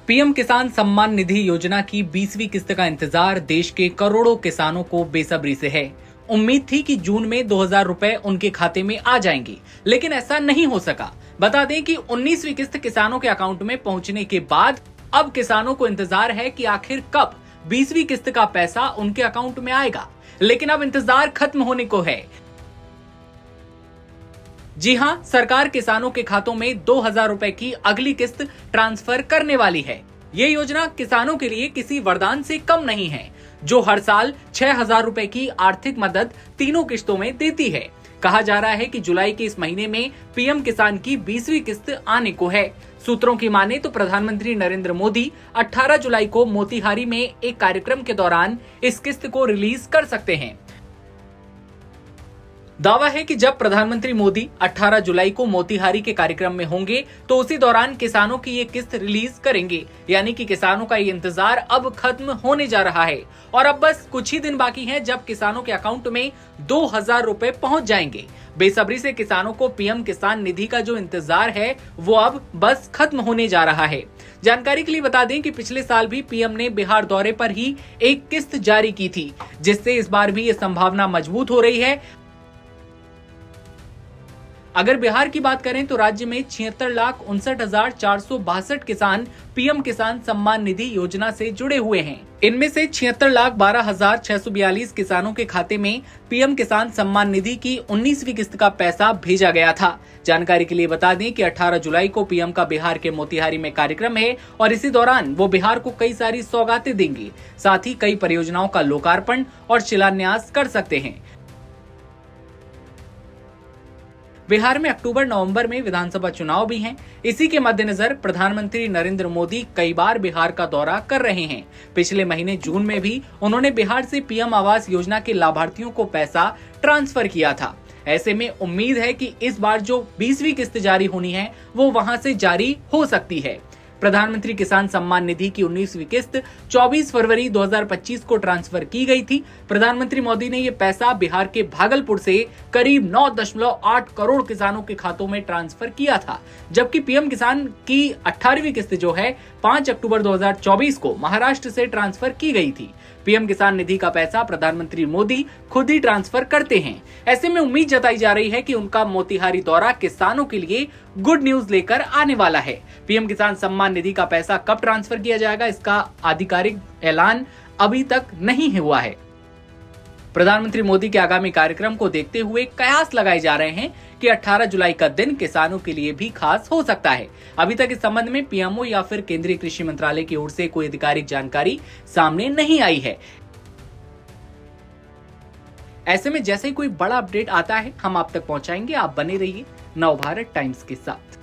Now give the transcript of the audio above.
PM किसान सम्मान निधि योजना की 20वीं किस्त का इंतजार देश के करोड़ों किसानों को बेसब्री से है। उम्मीद थी कि जून में 2000 रुपए उनके खाते में आ जाएंगे, लेकिन ऐसा नहीं हो सका। बता दें कि 19वीं किस्त किसानों के अकाउंट में पहुंचने के बाद अब किसानों को इंतजार है कि आखिर कब 20वीं किस्त का पैसा उनके अकाउंट में आएगा। लेकिन अब इंतजार खत्म होने को है। जी हां, सरकार किसानों के खातों में 2000 रुपए की अगली किस्त ट्रांसफर करने वाली है। ये योजना किसानों के लिए किसी वरदान से कम नहीं है, जो हर साल 6000 रुपए की आर्थिक मदद तीनों किस्तों में देती है। कहा जा रहा है कि जुलाई के इस महीने में पीएम किसान की 20वीं किस्त आने को है। सूत्रों की माने तो प्रधानमंत्री नरेंद्र मोदी 18 जुलाई को मोतिहारी में एक कार्यक्रम के दौरान इस किस्त को रिलीज कर सकते हैं। दावा है कि जब प्रधानमंत्री मोदी 18 जुलाई को मोतिहारी के कार्यक्रम में होंगे तो उसी दौरान किसानों की ये किस्त रिलीज करेंगे। यानी कि किसानों का ये इंतजार अब खत्म होने जा रहा है और अब बस कुछ ही दिन बाकी हैं जब किसानों के अकाउंट में 2000 रुपए पहुंच जाएंगे। बेसब्री से किसानों को पीएम किसान निधि का जो इंतजार है वो अब बस खत्म होने जा रहा है। जानकारी के लिए बता दें कि पिछले साल भी पीएम ने बिहार दौरे पर ही एक किस्त जारी की थी, जिससे इस बार भी ये संभावना मजबूत हो रही है। अगर बिहार की बात करें तो राज्य में 76,59,462 किसान पीएम किसान सम्मान निधि योजना से जुड़े हुए हैं। इनमें से 76,12,642 किसानों के खाते में पीएम किसान सम्मान निधि की 19वीं किस्त का पैसा भेजा गया था। जानकारी के लिए बता दें कि 18 जुलाई को पीएम का बिहार के मोतिहारी में कार्यक्रम है और इसी दौरान वो बिहार को कई सारी सौगातें देंगे। साथ ही कई परियोजनाओं का लोकार्पण और शिलान्यास कर सकते हैं। बिहार में अक्टूबर-नवंबर में विधानसभा चुनाव भी हैं। इसी के मद्देनजर प्रधानमंत्री नरेंद्र मोदी कई बार बिहार का दौरा कर रहे हैं। पिछले महीने जून में भी उन्होंने बिहार से पीएम आवास योजना के लाभार्थियों को पैसा ट्रांसफर किया था। ऐसे में उम्मीद है कि इस बार जो 20वीं किस्त जारी होनी है वो वहां से जारी हो सकती है। प्रधानमंत्री किसान सम्मान निधि की 19वीं किस्त 24 फरवरी 2025 को ट्रांसफर की गई थी। प्रधानमंत्री मोदी ने ये पैसा बिहार के भागलपुर से करीब 9.8 करोड़ किसानों के खातों में ट्रांसफर किया था, जबकि पीएम किसान की 18वीं किस्त जो है 5 अक्टूबर 2024 को महाराष्ट्र से ट्रांसफर की गई थी। पीएम किसान निधि का पैसा प्रधानमंत्री मोदी खुद ही ट्रांसफर करते हैं। ऐसे में उम्मीद जताई जा रही है कि उनका मोतिहारी दौरा किसानों के लिए गुड न्यूज लेकर आने वाला है। पीएम किसान सम्मान निधि का पैसा कब ट्रांसफर किया जाएगा, इसका आधिकारिक ऐलान अभी तक नहीं हुआ है। प्रधानमंत्री मोदी के आगामी कार्यक्रम को देखते हुए कयास लगाए जा रहे हैं कि 18 जुलाई का दिन किसानों के लिए भी खास हो सकता है। अभी तक इस संबंध में पीएमओ या फिर केंद्रीय कृषि मंत्रालय की ओर से कोई आधिकारिक जानकारी सामने नहीं आई है। ऐसे में जैसे ही कोई बड़ा अपडेट आता है हम आप तक पहुंचाएंगे। आप बने रहिए नवभारत टाइम्स के साथ।